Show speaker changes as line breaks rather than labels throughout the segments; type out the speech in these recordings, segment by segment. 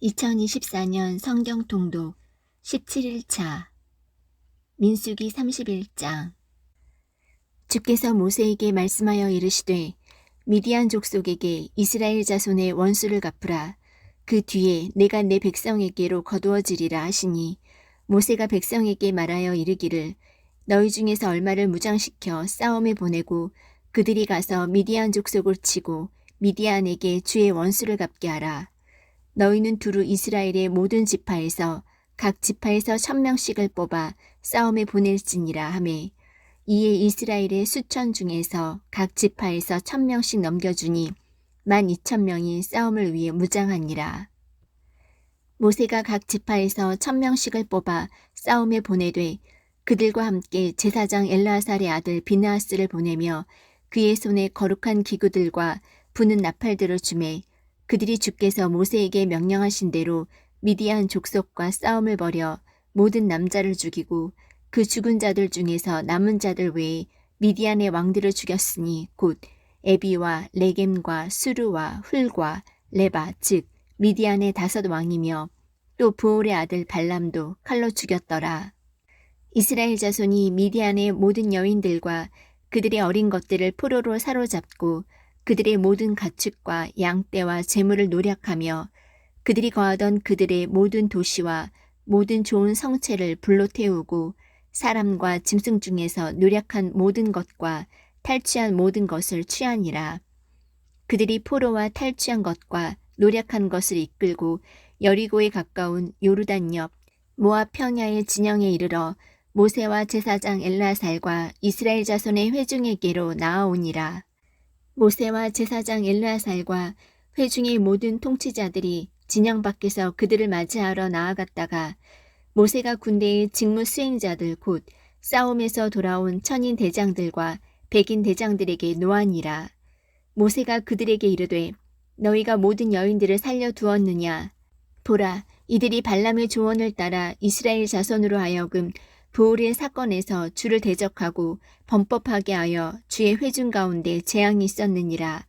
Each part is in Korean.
2024년 성경 통독 17일차 민수기 31장. 주께서 모세에게 말씀하여 이르시되 미디안 족속에게 이스라엘 자손의 원수를 갚으라. 그 뒤에 내가 내 백성에게로 거두어지리라 하시니, 모세가 백성에게 말하여 이르기를 너희 중에서 얼마를 무장시켜 싸움에 보내고 그들이 가서 미디안 족속을 치고 미디안에게 주의 원수를 갚게 하라. 너희는 두루 이스라엘의 모든 지파에서 각 지파에서 1000명씩을 뽑아 싸움에 보낼지니라 하매, 이에 이스라엘의 수천 중에서 각 지파에서 1000명씩 넘겨주니 12,000명이 싸움을 위해 무장하니라. 모세가 각 지파에서 1000명씩을 뽑아 싸움에 보내되 그들과 함께 제사장 엘르아살의 아들 비느하스를 보내며 그의 손에 거룩한 기구들과 부는 나팔들을 주매, 그들이 주께서 모세에게 명령하신 대로 미디안 족속과 싸움을 벌여 모든 남자를 죽이고 그 죽은 자들 중에서 남은 자들 외에 미디안의 왕들을 죽였으니, 곧 에비와 레겜과 수르와 훌과 레바 즉 미디안의 5 왕이며 또 부올의 아들 발람도 칼로 죽였더라. 이스라엘 자손이 미디안의 모든 여인들과 그들의 어린 것들을 포로로 사로잡고 그들의 모든 가축과 양떼와 재물을 노략하며 그들이 거하던 그들의 모든 도시와 모든 좋은 성체를 불로 태우고 사람과 짐승 중에서 노략한 모든 것과 탈취한 모든 것을 취하니라. 그들이 포로와 탈취한 것과 노략한 것을 이끌고 여리고에 가까운 요르단 옆 모압 평야의 진영에 이르러 모세와 제사장 엘르아살과 이스라엘 자손의 회중에게로 나아오니라. 모세와 제사장 엘르아살과 회중의 모든 통치자들이 진영 밖에서 그들을 맞이하러 나아갔다가 모세가 군대의 직무 수행자들 곧 싸움에서 돌아온 천인 대장들과 백인 대장들에게 노하니라. 모세가 그들에게 이르되 너희가 모든 여인들을 살려두었느냐? 보라, 이들이 발람의 조언을 따라 이스라엘 자손으로 하여금 부올의 사건에서 주를 대적하고 범법하게 하여 주의 회중 가운데 재앙이 있었느니라.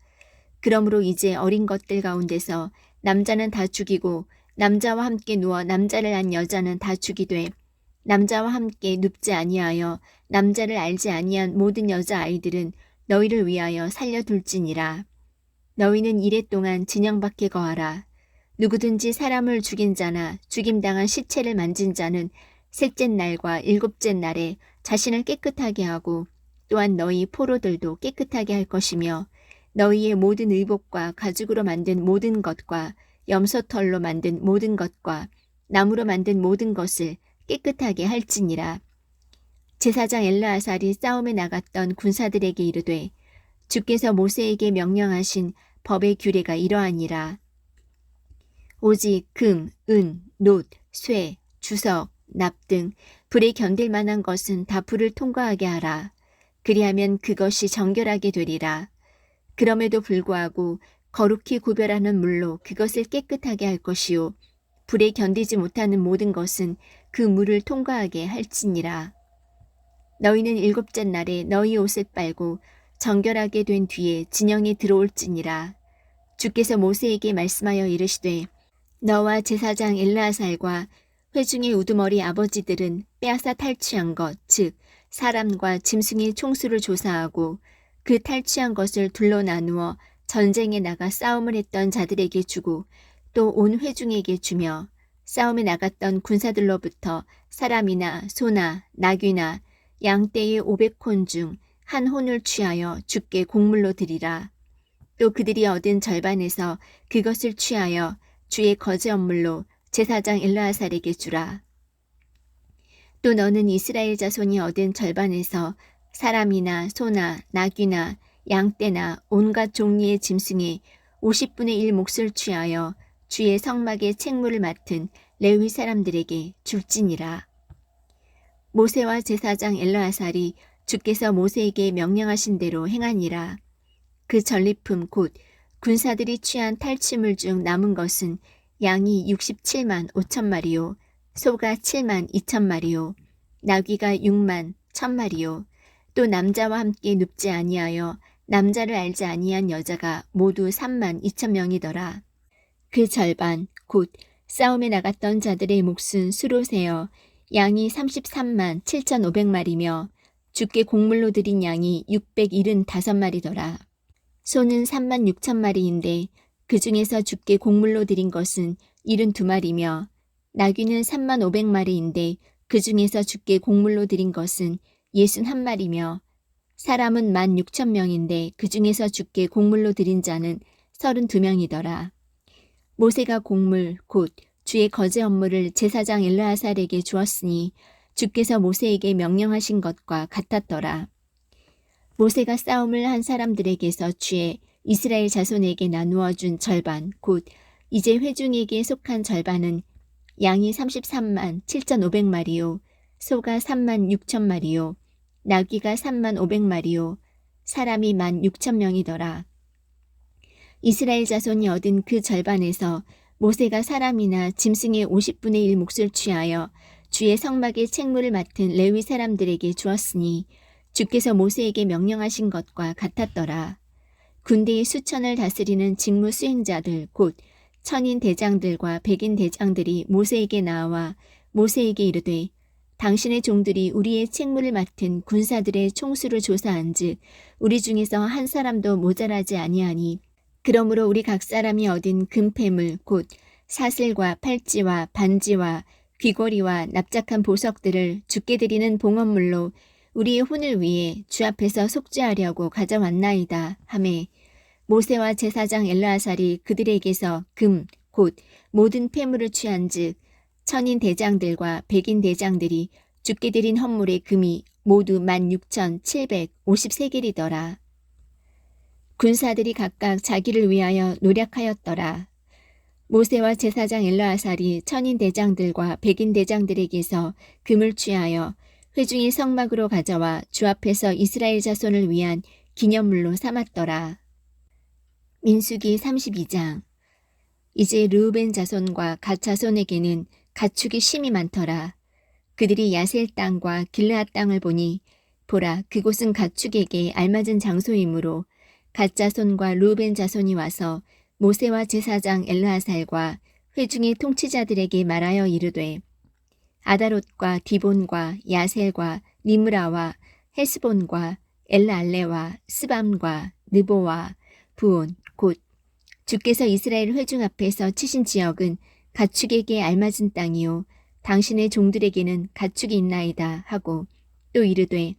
그러므로 이제 어린 것들 가운데서 남자는 다 죽이고 남자와 함께 누워 남자를 안 여자는 다 죽이되 남자와 함께 눕지 아니하여 남자를 알지 아니한 모든 여자아이들은 너희를 위하여 살려둘지니라. 너희는 이레 동안 진영 밖에 거하라. 누구든지 사람을 죽인 자나 죽임당한 시체를 만진 자는 셋째 날과 7째 날에 자신을 깨끗하게 하고 또한 너희 포로들도 깨끗하게 할 것이며, 너희의 모든 의복과 가죽으로 만든 모든 것과 염소털로 만든 모든 것과 나무로 만든 모든 것을 깨끗하게 할지니라. 제사장 엘르아살이 싸움에 나갔던 군사들에게 이르되 주께서 모세에게 명령하신 법의 규례가 이러하니라. 오직 금, 은, 놋, 쇠, 주석, 납 등 불에 견딜 만한 것은 다 불을 통과하게 하라. 그리하면 그것이 정결하게 되리라. 그럼에도 불구하고 거룩히 구별하는 물로 그것을 깨끗하게 할 것이요, 불에 견디지 못하는 모든 것은 그 물을 통과하게 할지니라. 너희는 7째 날에 너희 옷을 빨고 정결하게 된 뒤에 진영에 들어올지니라. 주께서 모세에게 말씀하여 이르시되 너와 제사장 엘르아살과 회중의 우두머리 아버지들은 빼앗아 탈취한 것, 즉 사람과 짐승의 총수를 조사하고 그 탈취한 것을 둘로 나누어 전쟁에 나가 싸움을 했던 자들에게 주고 또 온 회중에게 주며, 싸움에 나갔던 군사들로부터 사람이나 소나 나귀나 양떼의 500혼 중 한 혼을 취하여 주께 곡물로 드리라. 또 그들이 얻은 절반에서 그것을 취하여 주의 거제 헌물로 제사장 엘르아살에게 주라. 또 너는 이스라엘 자손이 얻은 절반에서 사람이나 소나 나귀나 양떼나 온갖 종류의 짐승의 50분의 1 몫을 취하여 주의 성막의 책무를 맡은 레위 사람들에게 줄지니라. 모세와 제사장 엘르아살이 주께서 모세에게 명령하신 대로 행하니라. 그 전리품 곧 군사들이 취한 탈취물 중 남은 것은 양이 67만 5천 마리요, 소가 7만 2천 마리요, 나귀가 6만 1천 마리요, 또 남자와 함께 눕지 아니하여 남자를 알지 아니한 여자가 모두 3만 2천 명이더라. 그 절반 곧 싸움에 나갔던 자들의 몫은 수로 세어 양이 33만 7,500마리며 주께 곡물로 드린 양이 675마리더라. 소는 3만 6천 마리인데 그 중에서 주께 곡물로 드린 것은 72마리며 나귀는 3만 500마리인데 그 중에서 주께 곡물로 드린 것은 61마리며 사람은 16,000명인데 그 중에서 주께 곡물로 드린 자는 32명이더라. 모세가 곡물 곧 주의 거제 업무를 제사장 엘르아살에게 주었으니 주께서 모세에게 명령하신 것과 같았더라. 모세가 싸움을 한 사람들에게서 주의 이스라엘 자손에게 나누어 준 절반 곧 이제 회중에게 속한 절반은 양이 33만 7,500마리요 소가 3만 6천 마리요 나귀가 3만 500마리요 사람이 16,000명이더라. 이스라엘 자손이 얻은 그 절반에서 모세가 사람이나 짐승의 50분의 1 몫을 취하여 주의 성막의 책무를 맡은 레위 사람들에게 주었으니 주께서 모세에게 명령하신 것과 같았더라. 군대의 수천을 다스리는 직무 수행자들 곧 천인 대장들과 백인 대장들이 모세에게 나와 모세에게 이르되 당신의 종들이 우리의 책무를 맡은 군사들의 총수를 조사한즉 우리 중에서 한 사람도 모자라지 아니하니 그러므로 우리 각 사람이 얻은 금패물 곧 사슬과 팔찌와 반지와 귀걸이와 납작한 보석들을 주께 드리는 봉헌물로 우리의 혼을 위해 주 앞에서 속죄하려고 가져왔나이다 하매 모세와 제사장 엘르아살이 그들에게서 금 곧 모든 폐물을 취한즉 천인 대장들과 백인 대장들이 주께 드린 헌물의 금이 모두 16,753개리더라. 군사들이 각각 자기를 위하여 노력하였더라. 모세와 제사장 엘르아살이 천인 대장들과 백인 대장들에게서 금을 취하여 회중의 성막으로 가져와 주 앞에서 이스라엘 자손을 위한 기념물로 삼았더라. 민수기 32장. 이제 르우벤 자손과 갓 자손에게는 가축이 심히 많더라. 그들이 야셀 땅과 길르앗 땅을 보니 보라 그곳은 가축에게 알맞은 장소이므로 갓 자손과 르우벤 자손이 와서 모세와 제사장 엘르아살과 회중의 통치자들에게 말하여 이르되 아다롯과 디본과 야셀과 니므라와 헤스본과 엘알레와 스밤과 느보와 부온 곧 주께서 이스라엘 회중 앞에서 치신 지역은 가축에게 알맞은 땅이요 당신의 종들에게는 가축이 있나이다 하고 또 이르되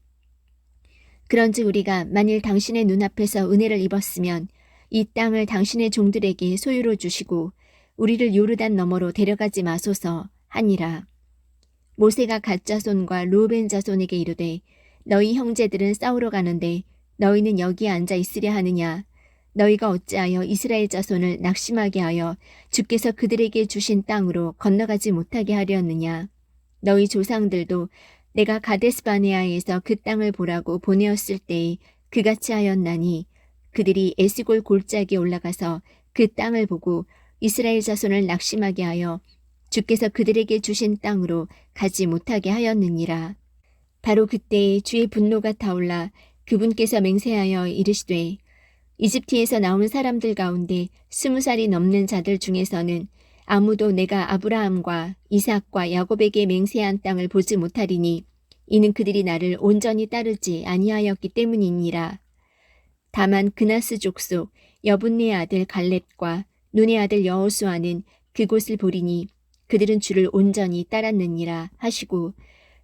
그런즉 우리가 만일 당신의 눈앞에서 은혜를 입었으면 이 땅을 당신의 종들에게 소유로 주시고 우리를 요르단 너머로 데려가지 마소서 하니라. 모세가 갓 자손과 르우벤 자손에게 이르되 너희 형제들은 싸우러 가는데 너희는 여기에 앉아 있으려 하느냐. 너희가 어찌하여 이스라엘 자손을 낙심하게 하여 주께서 그들에게 주신 땅으로 건너가지 못하게 하려느냐. 너희 조상들도 내가 가데스바네아에서 그 땅을 보라고 보내었을 때에 그같이 하였나니 그들이 에스골 골짜기에 올라가서 그 땅을 보고 이스라엘 자손을 낙심하게 하여 주께서 그들에게 주신 땅으로 가지 못하게 하였느니라. 바로 그때에 주의 분노가 타올라 그분께서 맹세하여 이르시되 이집트에서 나온 사람들 가운데 20살이 넘는 자들 중에서는 아무도 내가 아브라함과 이삭과 야곱에게 맹세한 땅을 보지 못하리니 이는 그들이 나를 온전히 따르지 아니하였기 때문이니라. 다만 그나스 족속 여분네 아들 갈렙과 눈의 아들 여호수아는 그곳을 보리니 그들은 주를 온전히 따랐느니라 하시고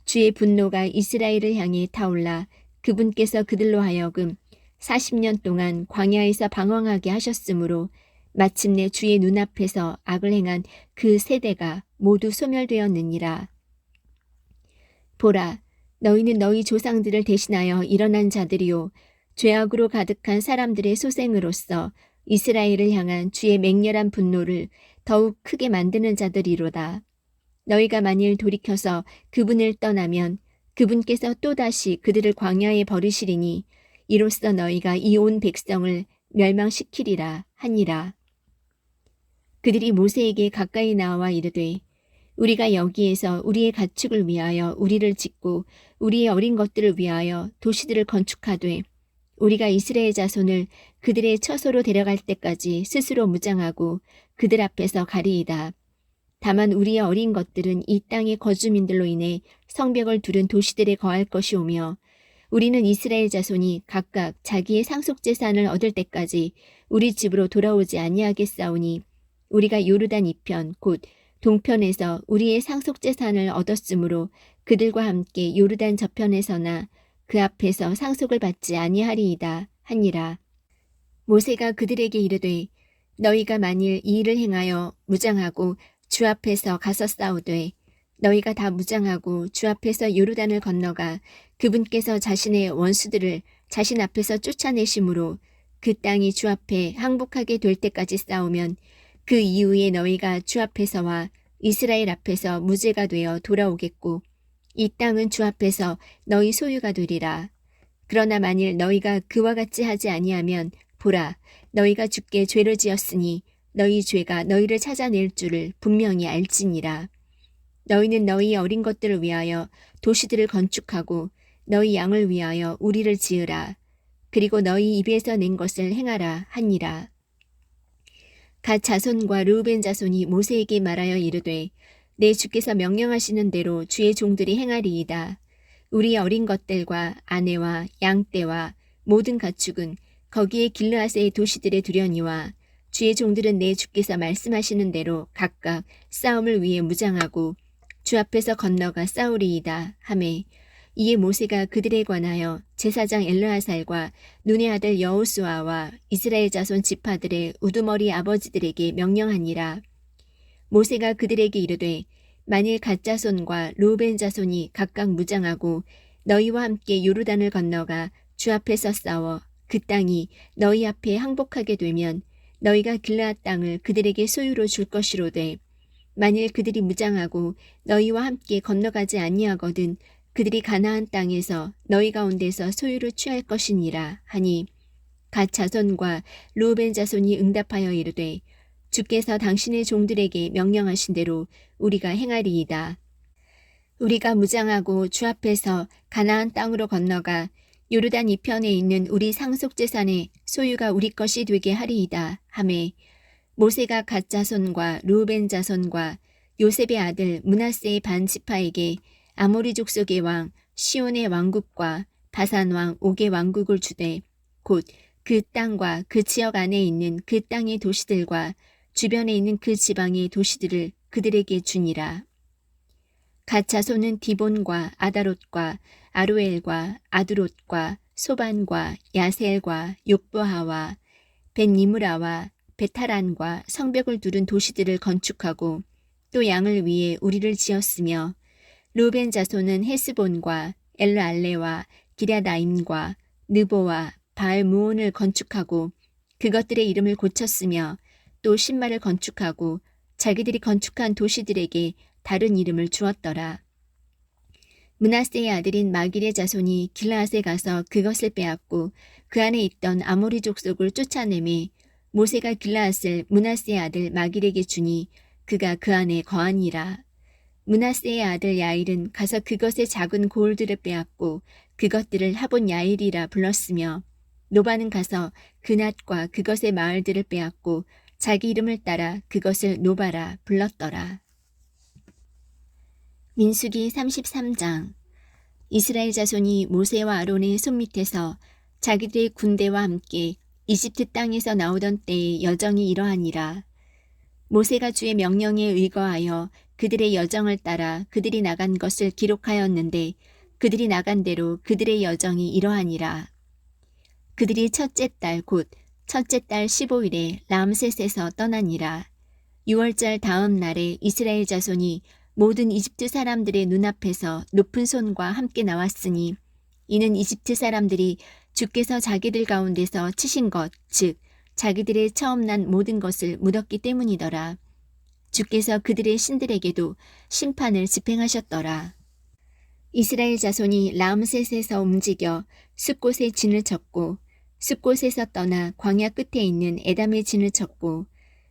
주의 분노가 이스라엘을 향해 타올라 그분께서 그들로 하여금 40년 동안 광야에서 방황하게 하셨으므로 마침내 주의 눈앞에서 악을 행한 그 세대가 모두 소멸되었느니라. 보라, 너희는 너희 조상들을 대신하여 일어난 자들이요 죄악으로 가득한 사람들의 소생으로서 이스라엘을 향한 주의 맹렬한 분노를 더욱 크게 만드는 자들이로다. 너희가 만일 돌이켜서 그분을 떠나면 그분께서 또다시 그들을 광야에 버리시리니 이로써 너희가 이 온 백성을 멸망시키리라 하니라. 그들이 모세에게 가까이 나와 이르되 우리가 여기에서 우리의 가축을 위하여 우리를 짓고 우리의 어린 것들을 위하여 도시들을 건축하되 우리가 이스라엘 자손을 그들의 처소로 데려갈 때까지 스스로 무장하고 그들 앞에서 가리이다. 다만 우리의 어린 것들은 이 땅의 거주민들로 인해 성벽을 두른 도시들에 거할 것이오며 우리는 이스라엘 자손이 각각 자기의 상속재산을 얻을 때까지 우리 집으로 돌아오지 아니하겠사오니 우리가 요르단 이편 곧 동편에서 우리의 상속재산을 얻었으므로 그들과 함께 요르단 저편에서나 그 앞에서 상속을 받지 아니하리이다 하니라. 모세가 그들에게 이르되 너희가 만일 이 일을 행하여 무장하고 주 앞에서 가서 싸우되 너희가 다 무장하고 주 앞에서 요르단을 건너가 그분께서 자신의 원수들을 자신 앞에서 쫓아내심으로 그 땅이 주 앞에 항복하게 될 때까지 싸우면 그 이후에 너희가 주 앞에서와 이스라엘 앞에서 무죄가 되어 돌아오겠고 이 땅은 주 앞에서 너희 소유가 되리라. 그러나 만일 너희가 그와 같이 하지 아니하면 보라 너희가 주께 죄를 지었으니 너희 죄가 너희를 찾아낼 줄을 분명히 알지니라. 너희는 너희 어린 것들을 위하여 도시들을 건축하고 너희 양을 위하여 우리를 지으라. 그리고 너희 입에서 낸 것을 행하라 하니라. 갓 자손과 르우벤 자손이 모세에게 말하여 이르되 내 주께서 명령하시는 대로 주의 종들이 행하리이다. 우리 어린 것들과 아내와 양떼와 모든 가축은 거기에 길르앗의 도시들에 두려니와 주의 종들은 내 주께서 말씀하시는 대로 각각 싸움을 위해 무장하고 주 앞에서 건너가 싸우리이다 하매 이에 모세가 그들에 관하여 제사장 엘르아살과 눈의 아들 여호수아와 이스라엘 자손 지파들의 우두머리 아버지들에게 명령하니라. 모세가 그들에게 이르되 만일 갓 자손과 르우벤 자손이 각각 무장하고 너희와 함께 요르단을 건너가 주 앞에서 싸워 그 땅이 너희 앞에 항복하게 되면 너희가 길르앗 땅을 그들에게 소유로 줄 것이로되 만일 그들이 무장하고 너희와 함께 건너가지 아니하거든 그들이 가나안 땅에서 너희 가운데서 소유를 취할 것이니라 하니 갓 자손과 르우벤 자손이 응답하여 이르되 주께서 당신의 종들에게 명령하신 대로 우리가 행하리이다. 우리가 무장하고 주 앞에서 가나안 땅으로 건너가 요르단 이편에 있는 우리 상속재산의 소유가 우리 것이 되게 하리이다 하매 모세가 갓 자손과 르우벤 자손과 요셉의 아들 므낫세의 반 지파에게 아모리 족속의 왕 시온의 왕국과 바산 왕 옥의 왕국을 주되 곧 그 땅과 그 지역 안에 있는 그 땅의 도시들과 주변에 있는 그 지방의 도시들을 그들에게 주니라. 갓 자손은 디본과 아다롯과 아루엘과 아두롯과 소반과 야셀과 욕보하와 벳니므라와 베타란과 성벽을 두른 도시들을 건축하고 또 양을 위해 우리를 지었으며 르우벤 자손은 헤스본과 엘르알레와 기랴나임과 느보와 바알무온을 건축하고 그것들의 이름을 고쳤으며 또 신마를 건축하고 자기들이 건축한 도시들에게 다른 이름을 주었더라. 므낫세의 아들인 마길의 자손이 길르앗에 가서 그것을 빼앗고 그 안에 있던 아모리 족속을 쫓아내매 모세가 길르앗을 므낫세의 아들 마길에게 주니 그가 그 안에 거하니라. 므낫세의 아들 야일은 가서 그것의 작은 고을들을 빼앗고 그것들을 하본 야일이라 불렀으며 노바는 가서 그낫과 그것의 마을들을 빼앗고 자기 이름을 따라 그것을 노바라 불렀더라. 민수기 33장. 이스라엘 자손이 모세와 아론의 손밑에서 자기들의 군대와 함께 이집트 땅에서 나오던 때의 여정이 이러하니라. 모세가 주의 명령에 의거하여 그들의 여정을 따라 그들이 나간 것을 기록하였는데 그들이 나간 대로 그들의 여정이 이러하니라. 그들이 첫째 달 곧 첫째 달 15일에 람셋에서 떠나니라. 6월절 다음 날에 이스라엘 자손이 모든 이집트 사람들의 눈앞에서 높은 손과 함께 나왔으니 이는 이집트 사람들이 주께서 자기들 가운데서 치신 것, 즉 자기들의 처음 난 모든 것을 묻었기 때문이더라. 주께서 그들의 신들에게도 심판을 집행하셨더라. 이스라엘 자손이 람셋에서 움직여 숫곳에 진을 쳤고 숫곳에서 떠나 광야 끝에 있는 에담에 진을 쳤고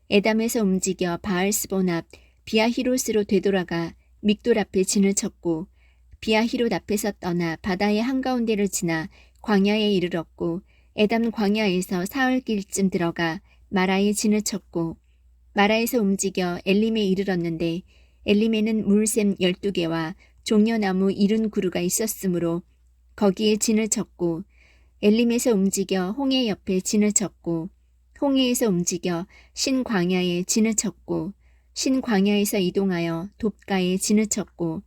에담에서 움직여 바알스본 앞 비아히롯으로 되돌아가 믹돌 앞에 진을 쳤고 비아히롯 앞에서 떠나 바다의 한가운데를 지나 광야에 이르렀고 에담 광야에서 사흘길쯤 들어가 마라에 진을 쳤고 마라에서 움직여 엘림에 이르렀는데 엘림에는 물샘 12개와 종려나무 70그루가 있었으므로 거기에 진을 쳤고 엘림에서 움직여 홍해 옆에 진을 쳤고 홍해에서 움직여 신광야에 진을 쳤고 신광야에서 이동하여 돕가에 진을 쳤고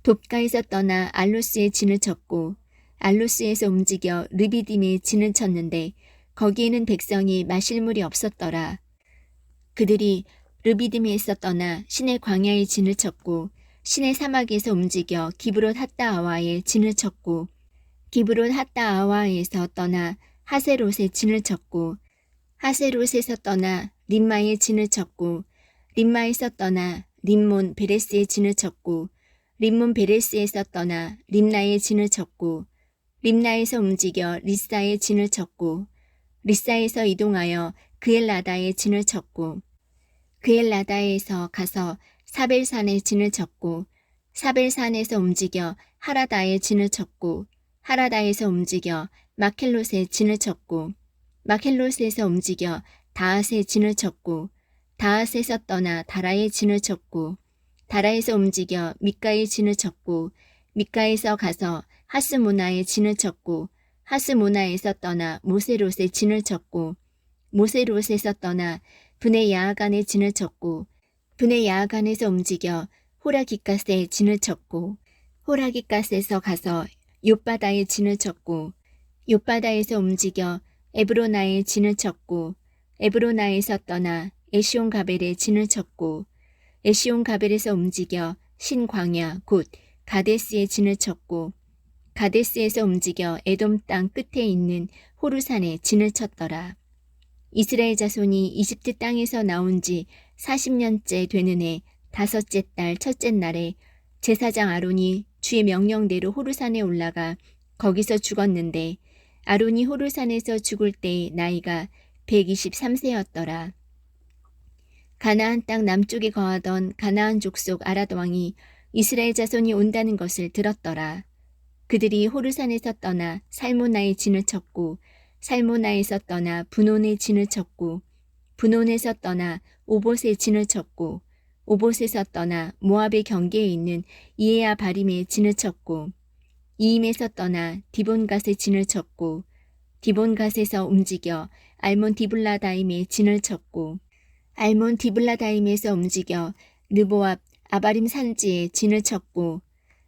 돕가에서 떠나 알로스에 진을 쳤고 알로스에서 움직여 르비딤에 진을 쳤는데 거기에는 백성이 마실 물이 없었더라. 그들이 르비딤에서 떠나 신의 광야에 진을 쳤고 신의 사막에서 움직여 기브롯 핫다아와에 진을 쳤고 기브롯 핫다아와에서 떠나 하세롯에 진을 쳤고 하세롯에서 떠나 림마에 진을 쳤고 림마에서 떠나 림몬 베레스에 진을 쳤고 림몬 베레스에서 떠나 림나에 진을 쳤고 림나에서 움직여 리사에 진을 쳤고 리사에서 이동하여 그엘라다에 진을 쳤고 그엘라다에서 가서 사벨산에 진을 쳤고 사벨산에서 움직여 하라다에 진을 쳤고 하라다에서 움직여 마켈롯에 진을 쳤고 마켈롯에서 움직여 다앗에 진을 쳤고 다앗에서 떠나 다라에 진을 쳤고 다라에서 움직여 미가에 진을 쳤고 미가에서 가서 하스모나에 진을 쳤고 하스모나에서 떠나 모세롯에 진을 쳤고 모세롯에서 떠나 분의 야하간에 진을 쳤고 분의 야하간에서 움직여 호라기갓에 진을 쳤고 호라기갓에서 가서 욥바다에 진을 쳤고 욥바다에서 움직여 에브로나에 진을 쳤고 에브로나에서 떠나 에시온가벨에 진을 쳤고 에시온가벨에서 움직여 신광야 곧 가데스에 진을 쳤고 가데스에서 움직여 에돔 땅 끝에 있는 호르산에 진을 쳤더라. 이스라엘 자손이 이집트 땅에서 나온 지 40년째 되는 해 5째 달 첫째 날에 제사장 아론이 주의 명령대로 호르산에 올라가 거기서 죽었는데 아론이 호르산에서 죽을 때의 나이가 123세였더라. 가나안 땅 남쪽에 거하던 가나안 족속 아랏 왕이 이스라엘 자손이 온다는 것을 들었더라. 그들이 호르산에서 떠나 살모나에 진을 쳤고 살모나에서 떠나 분온에 진을 쳤고 분온에서 떠나 오봇에 진을 쳤고 오봇에서 떠나 모압의 경계에 있는 이에야 바림에 진을 쳤고 이임에서 떠나 디본갓에 진을 쳤고 디본갓에서 움직여 알몬 디블라다임에 진을 쳤고 알몬 디블라다임에서 움직여 느보압 아바림 산지에 진을 쳤고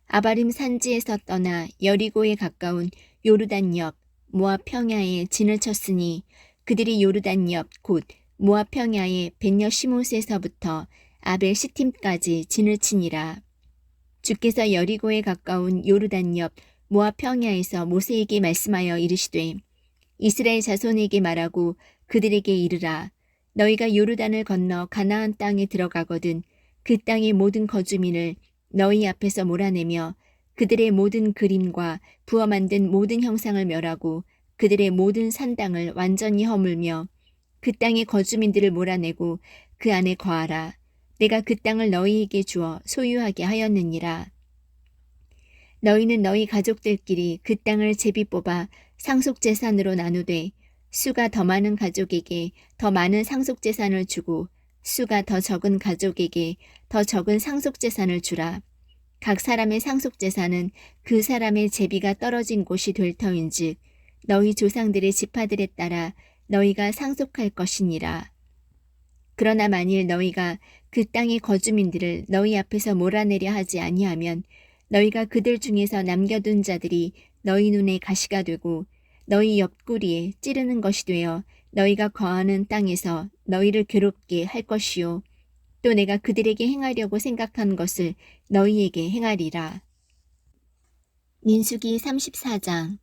아바림 산지에서 떠나 여리고에 가까운 요르단 옆 모압 평야에 진을 쳤으니 그들이 요르단 옆 곧 모압 평야의 벳여시못에서부터 아벨 시팀까지 진을 치니라. 주께서 여리고에 가까운 요르단 옆 모압 평야에서 모세에게 말씀하여 이르시되 이스라엘 자손에게 말하고 그들에게 이르라. 너희가 요르단을 건너 가나안 땅에 들어가거든 그 땅의 모든 거주민을 너희 앞에서 몰아내며 그들의 모든 그림과 부어 만든 모든 형상을 멸하고 그들의 모든 산당을 완전히 허물며 그 땅의 거주민들을 몰아내고 그 안에 거하라. 내가 그 땅을 너희에게 주어 소유하게 하였느니라. 너희는 너희 가족들끼리 그 땅을 제비 뽑아 상속재산으로 나누되 수가 더 많은 가족에게 더 많은 상속재산을 주고 수가 더 적은 가족에게 더 적은 상속재산을 주라. 각 사람의 상속재산은 그 사람의 제비가 떨어진 곳이 될 터인즉 너희 조상들의 지파들에 따라 너희가 상속할 것이니라. 그러나 만일 너희가 그 땅의 거주민들을 너희 앞에서 몰아내려 하지 아니하면 너희가 그들 중에서 남겨둔 자들이 너희 눈에 가시가 되고 너희 옆구리에 찌르는 것이 되어 너희가 거하는 땅에서 너희를 괴롭게 할 것이요 또 내가 그들에게 행하려고 생각한 것을 너희에게 행하리라. 민수기 34장.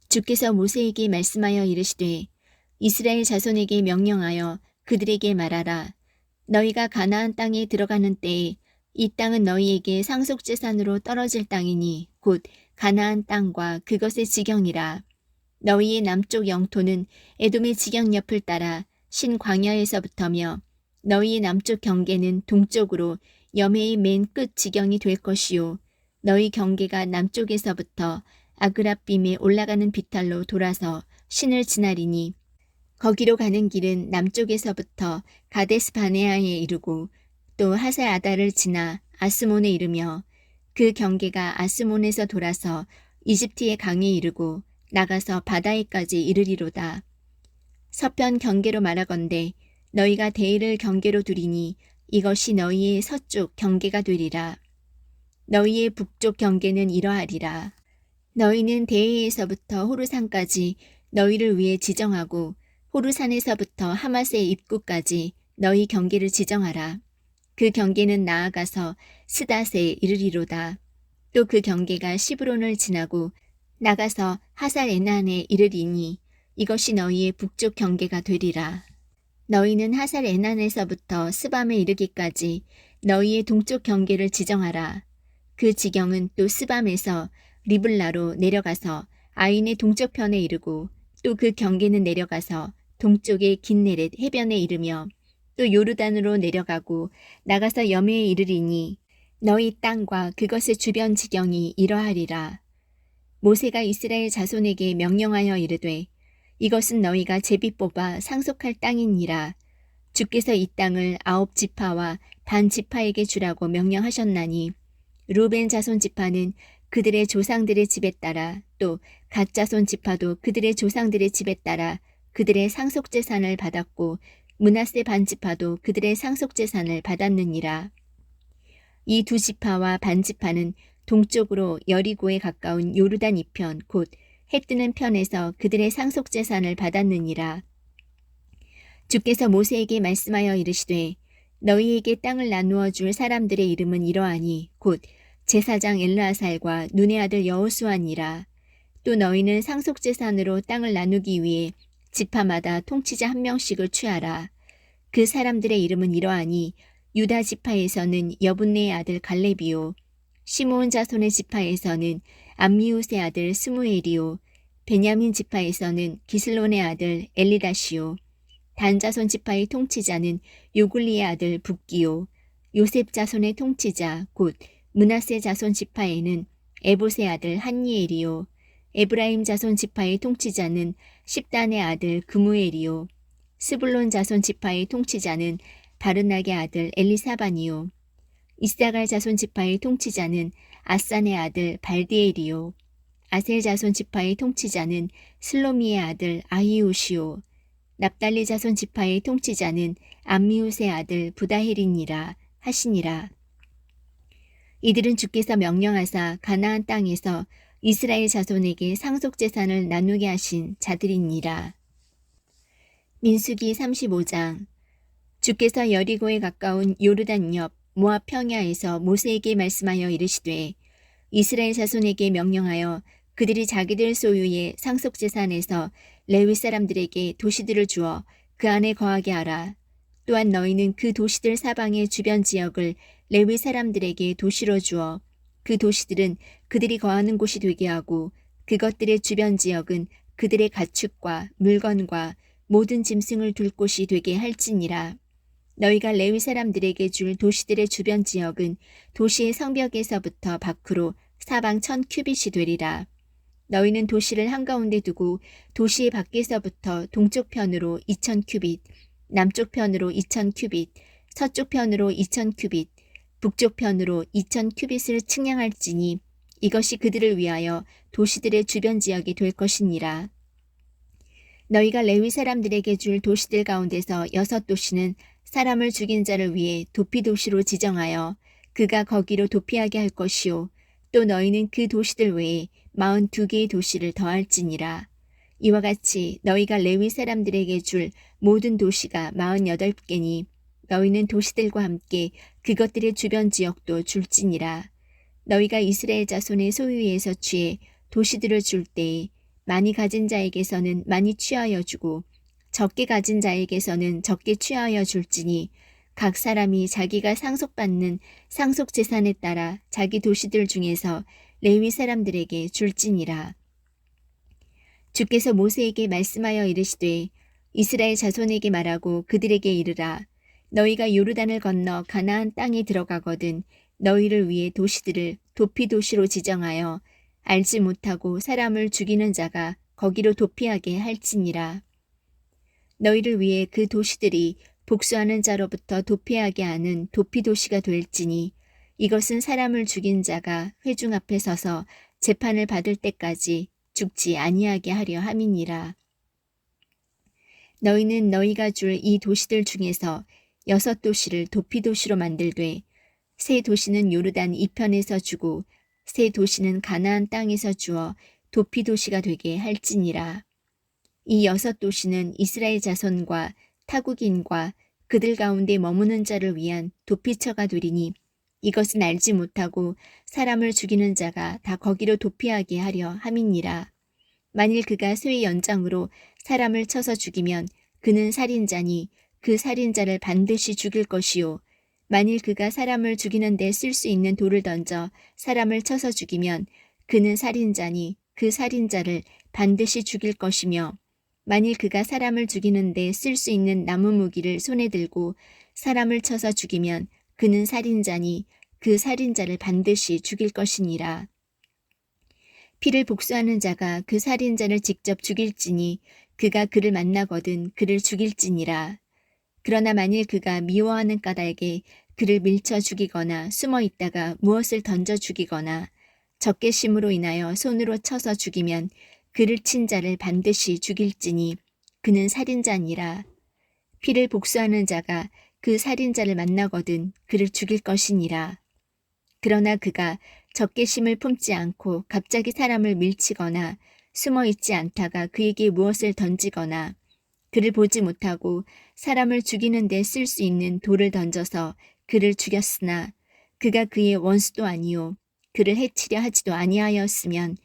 주께서 모세에게 말씀하여 이르시되 이스라엘 자손에게 명령하여 그들에게 말하라. 너희가 가나안 땅에 들어가는 때에 이 땅은 너희에게 상속재산으로 떨어질 땅이니 곧 가나안 땅과 그것의 지경이라. 너희의 남쪽 영토는 에돔의 지경 옆을 따라 신광야에서부터며 너희의 남쪽 경계는 동쪽으로 여매의 맨 끝 지경이 될 것이요 너희 경계가 남쪽에서부터 아그라빔에 올라가는 비탈로 돌아서 신을 지나리니 거기로 가는 길은 남쪽에서부터 가데스 바네아에 이르고 또 하살 아다를 지나 아스몬에 이르며 그 경계가 아스몬에서 돌아서 이집트의 강에 이르고 나가서 바다에까지 이르리로다. 서편 경계로 말하건대 너희가 대의를 경계로 두리니 이것이 너희의 서쪽 경계가 되리라. 너희의 북쪽 경계는 이러하리라. 너희는 대해에서부터 호르산까지 너희를 위해 지정하고 호르산에서부터 하맛의 입구까지 너희 경계를 지정하라. 그 경계는 나아가서 스닷에 이르리로다. 또 그 경계가 시브론을 지나고 나가서 하살 에난에 이르리니 이것이 너희의 북쪽 경계가 되리라. 너희는 하살 에난에서부터 스밤에 이르기까지 너희의 동쪽 경계를 지정하라. 그 지경은 또 스밤에서 리블라로 내려가서 아인의 동쪽 편에 이르고 또 그 경계는 내려가서 동쪽의 긴네렛 해변에 이르며 또 요르단으로 내려가고 나가서 여매에 이르리니 너희 땅과 그것의 주변 지경이 이러하리라. 모세가 이스라엘 자손에게 명령하여 이르되 이것은 너희가 제비 뽑아 상속할 땅이니라. 주께서 이 땅을 9지파와 단 지파에게 주라고 명령하셨나니 루벤 자손 지파는 그들의 조상들의 집에 따라 또 갓 자손 지파도 그들의 조상들의 집에 따라 그들의 상속재산을 받았고 므낫세 반지파도 그들의 상속재산을 받았느니라. 이 두 지파와 반지파는 동쪽으로 여리고에 가까운 요르단 이편 곧 해 뜨는 편에서 그들의 상속재산을 받았느니라. 주께서 모세에게 말씀하여 이르시되 너희에게 땅을 나누어 줄 사람들의 이름은 이러하니 곧 제사장 엘르아살과 눈의 아들 여호수아니라. 또 너희는 상속재산으로 땅을 나누기 위해 지파마다 통치자 한 명씩을 취하라. 그 사람들의 이름은 이러하니 유다 지파에서는 여분네의 아들 갈렙이요 시므온 자손의 지파에서는 암미우스의 아들 스무엘이요 베냐민 지파에서는 기슬론의 아들 엘리다시요 단 자손 지파의 통치자는 요굴리의 아들 붓기요 요셉 자손의 통치자 곧 므낫세 자손 지파에는 에봇의 아들 한니엘이요 에브라임 자손 지파의 통치자는 십단의 아들 그무엘이요 스불론 자손 지파의 통치자는 바르낙의 아들 엘리사반이요 이사갈 자손 지파의 통치자는 아산의 아들 발디엘이요 아셀 자손 지파의 통치자는 슬로미의 아들 아히우시요 납달리 자손 지파의 통치자는 암미우스의 아들 부다헬이니라 하시니라. 이들은 주께서 명령하사 가나안 땅에서 이스라엘 자손에게 상속재산을 나누게 하신 자들이니라. 민수기 35장. 주께서 여리고에 가까운 요르단 옆 모압 평야에서 모세에게 말씀하여 이르시되 이스라엘 자손에게 명령하여 그들이 자기들 소유의 상속재산에서 레위 사람들에게 도시들을 주어 그 안에 거하게 하라. 또한 너희는 그 도시들 사방의 주변 지역을 레위 사람들에게 도시로 주어 그 도시들은 그들이 거하는 곳이 되게 하고 그것들의 주변 지역은 그들의 가축과 물건과 모든 짐승을 둘 곳이 되게 할지니라. 너희가 레위 사람들에게 줄 도시들의 주변 지역은 도시의 성벽에서부터 밖으로 사방 1000규빗이 되리라. 너희는 도시를 한가운데 두고 도시의 밖에서부터 동쪽 편으로 2000규빗, 남쪽 편으로 2000규빗, 서쪽 편으로 2000규빗, 북쪽 편으로 2000규빗을 측량할지니 이것이 그들을 위하여 도시들의 주변 지역이 될 것이니라. 너희가 레위 사람들에게 줄 도시들 가운데서 6도시는 사람을 죽인 자를 위해 도피도시로 지정하여 그가 거기로 도피하게 할 것이요 또 너희는 그 도시들 외에 42개의 도시를 더할지니라. 이와 같이 너희가 레위 사람들에게 줄 모든 도시가 48개니 너희는 도시들과 함께 그것들의 주변 지역도 줄지니라. 너희가 이스라엘 자손의 소유에서 취해 도시들을 줄 때에 많이 가진 자에게서는 많이 취하여 주고 적게 가진 자에게서는 적게 취하여 줄지니 각 사람이 자기가 상속받는 상속재산에 따라 자기 도시들 중에서 레위 사람들에게 줄지니라. 주께서 모세에게 말씀하여 이르시되 이스라엘 자손에게 말하고 그들에게 이르라. 너희가 요르단을 건너 가나안 땅에 들어가거든 너희를 위해 도시들을 도피도시로 지정하여 알지 못하고 사람을 죽이는 자가 거기로 도피하게 할지니라. 너희를 위해 그 도시들이 복수하는 자로부터 도피하게 하는 도피도시가 될지니 이것은 사람을 죽인 자가 회중 앞에 서서 재판을 받을 때까지 죽지 아니하게 하려 함이니라. 너희는 너희가 줄 이 도시들 중에서 6도시를 도피도시로 만들되 세 도시는 요르단 이편에서 주고 세 도시는 가나안 땅에서 주어 도피도시가 되게 할지니라. 이 6도시는 이스라엘 자손과 타국인과 그들 가운데 머무는 자를 위한 도피처가 되리니 이것은 알지 못하고 사람을 죽이는 자가 다 거기로 도피하게 하려 함이니라. 만일 그가 쇠의 연장으로 사람을 쳐서 죽이면 그는 살인자니 그 살인자를 반드시 죽일 것이요. 만일 그가 사람을 죽이는 데 쓸 수 있는 돌을 던져 사람을 쳐서 죽이면 그는 살인자니 그 살인자를 반드시 죽일 것이며 만일 그가 사람을 죽이는 데 쓸 수 있는 나무 무기를 손에 들고 사람을 쳐서 죽이면 그는 살인자니 그 살인자를 반드시 죽일 것이니라. 피를 복수하는 자가 그 살인자를 직접 죽일지니 그가 그를 만나거든 그를 죽일지니라. 그러나 만일 그가 미워하는 까닭에 그를 밀쳐 죽이거나 숨어 있다가 무엇을 던져 죽이거나 적개심으로 인하여 손으로 쳐서 죽이면 그를 친 자를 반드시 죽일지니 그는 살인자니라. 피를 복수하는 자가 그 살인자를 만나거든 그를 죽일 것이니라. 그러나 그가 적개심을 품지 않고 갑자기 사람을 밀치거나 숨어 있지 않다가 그에게 무엇을 던지거나 그를 보지 못하고 사람을 죽이는 데 쓸 수 있는 돌을 던져서 그를 죽였으나 그가 그의 원수도 아니요 그를 해치려 하지도 아니하였으면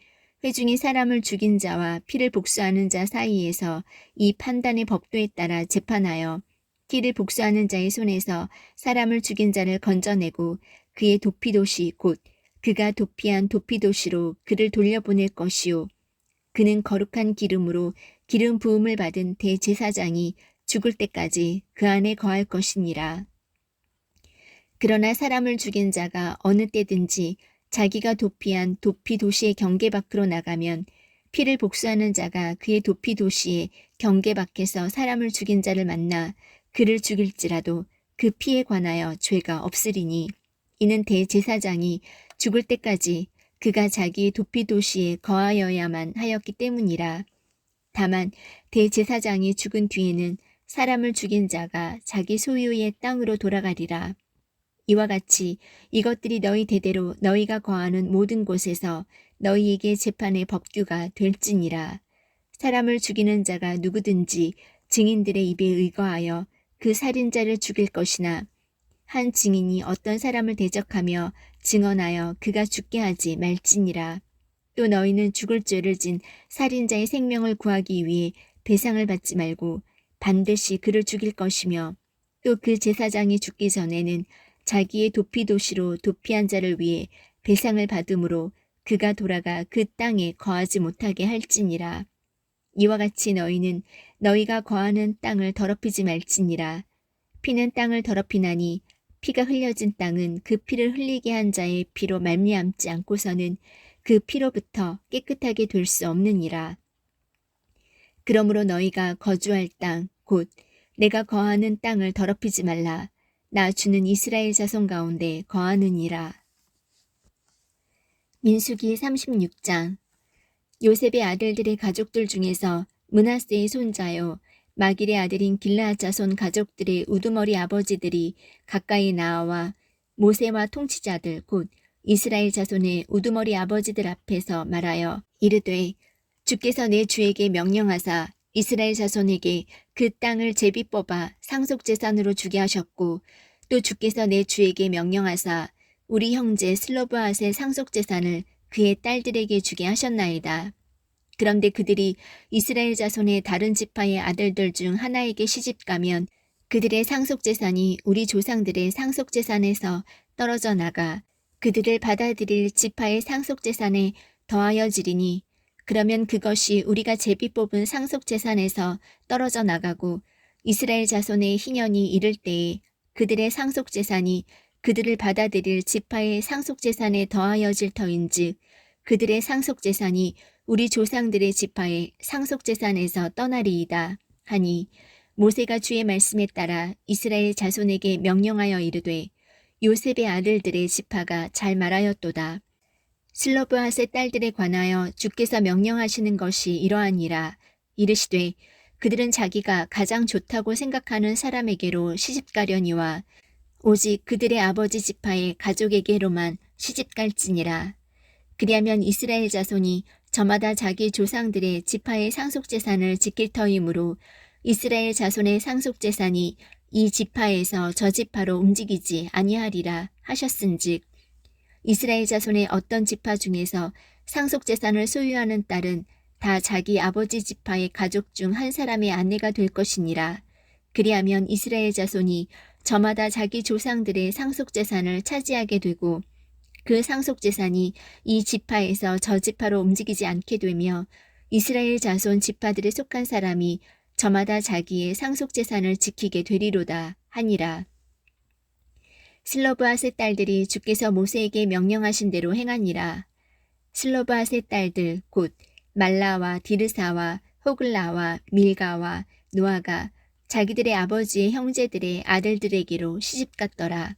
회중이 사람을 죽인 자와 피를 복수하는 자 사이에서 이 판단의 법도에 따라 재판하여 피를 복수하는 자의 손에서 사람을 죽인 자를 건져내고 그의 도피도시 곧 그가 도피한 도피도시로 그를 돌려보낼 것이요 그는 거룩한 기름으로 기름 부음을 받은 대제사장이 죽을 때까지 그 안에 거할 것이니라. 그러나 사람을 죽인 자가 어느 때든지 자기가 도피한 도피도시의 경계 밖으로 나가면 피를 복수하는 자가 그의 도피도시의 경계 밖에서 사람을 죽인 자를 만나 그를 죽일지라도 그 피에 관하여 죄가 없으리니 이는 대제사장이 죽을 때까지 그가 자기의 도피도시에 거하여야만 하였기 때문이라. 다만 대제사장이 죽은 뒤에는 사람을 죽인 자가 자기 소유의 땅으로 돌아가리라. 이와 같이 이것들이 너희 대대로 너희가 거하는 모든 곳에서 너희에게 재판의 법규가 될지니라. 사람을 죽이는 자가 누구든지 증인들의 입에 의거하여 그 살인자를 죽일 것이나 한 증인이 어떤 사람을 대적하며 증언하여 그가 죽게 하지 말지니라. 또 너희는 죽을 죄를 진 살인자의 생명을 구하기 위해 배상을 받지 말고 반드시 그를 죽일 것이며 또 그 제사장이 죽기 전에는 자기의 도피도시로 도피한 자를 위해 배상을 받음으로 그가 돌아가 그 땅에 거하지 못하게 할지니라. 이와 같이 너희는 너희가 거하는 땅을 더럽히지 말지니라. 피는 땅을 더럽히나니 피가 흘려진 땅은 그 피를 흘리게 한 자의 피로 말미암지 않고서는 그 피로부터 깨끗하게 될 수 없느니라. 그러므로 너희가 거주할 땅 곧 내가 거하는 땅을 더럽히지 말라. 나 주는 이스라엘 자손 가운데 거하느니라. 민수기 36장. 요셉의 아들들의 가족들 중에서 므낫세의 손자요 마길의 아들인 길르앗 자손 가족들의 우두머리 아버지들이 가까이 나와 모세와 통치자들 곧 이스라엘 자손의 우두머리 아버지들 앞에서 말하여 이르되 주께서 내 주에게 명령하사 이스라엘 자손에게 그 땅을 제비 뽑아 상속재산으로 주게 하셨고 또 주께서 내 주에게 명령하사 우리 형제 슬로브앗의 상속재산을 그의 딸들에게 주게 하셨나이다. 그런데 그들이 이스라엘 자손의 다른 지파의 아들들 중 하나에게 시집가면 그들의 상속재산이 우리 조상들의 상속재산에서 떨어져 나가 그들을 받아들일 지파의 상속재산에 더하여지리니 그러면 그것이 우리가 제비 뽑은 상속재산에서 떨어져 나가고 이스라엘 자손의 희년이 이를 때에 그들의 상속재산이 그들을 받아들일 지파의 상속재산에 더하여질 터인즉 그들의 상속재산이 우리 조상들의 지파의 상속재산에서 떠나리이다 하니 모세가 주의 말씀에 따라 이스라엘 자손에게 명령하여 이르되 요셉의 아들들의 지파가 잘 말하였도다. 슬로브핫의 딸들에 관하여 주께서 명령하시는 것이 이러하니라. 이르시되 그들은 자기가 가장 좋다고 생각하는 사람에게로 시집가려니와 오직 그들의 아버지 지파의 가족에게로만 시집갈지니라. 그리하면 이스라엘 자손이 저마다 자기 조상들의 지파의 상속재산을 지킬 터이므로 이스라엘 자손의 상속재산이 이 지파에서 저 지파로 움직이지 아니하리라 하셨은즉 이스라엘 자손의 어떤 지파 중에서 상속재산을 소유하는 딸은 다 자기 아버지 지파의 가족 중 한 사람의 아내가 될 것이니라. 그리하면 이스라엘 자손이 저마다 자기 조상들의 상속재산을 차지하게 되고 그 상속재산이 이 지파에서 저 지파로 움직이지 않게 되며 이스라엘 자손 지파들에 속한 사람이 저마다 자기의 상속재산을 지키게 되리로다 하니라. 슬로브핫의 딸들이 주께서 모세에게 명령하신 대로 행하니라. 슬로브핫의 딸들 곧 말라와 디르사와 호글라와 밀가와 노아가 자기들의 아버지의 형제들의 아들들에게로 시집갔더라.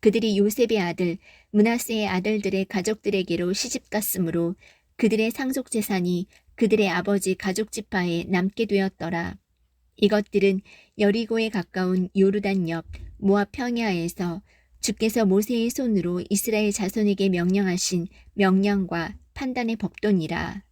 그들이 요셉의 아들 므낫세의 아들들의 가족들에게로 시집갔으므로 그들의 상속재산이 그들의 아버지 가족지파에 남게 되었더라. 이것들은 여리고에 가까운 요르단 옆 모압 평야에서 주께서 모세의 손으로 이스라엘 자손에게 명령하신 명령과 판단의 법도니라.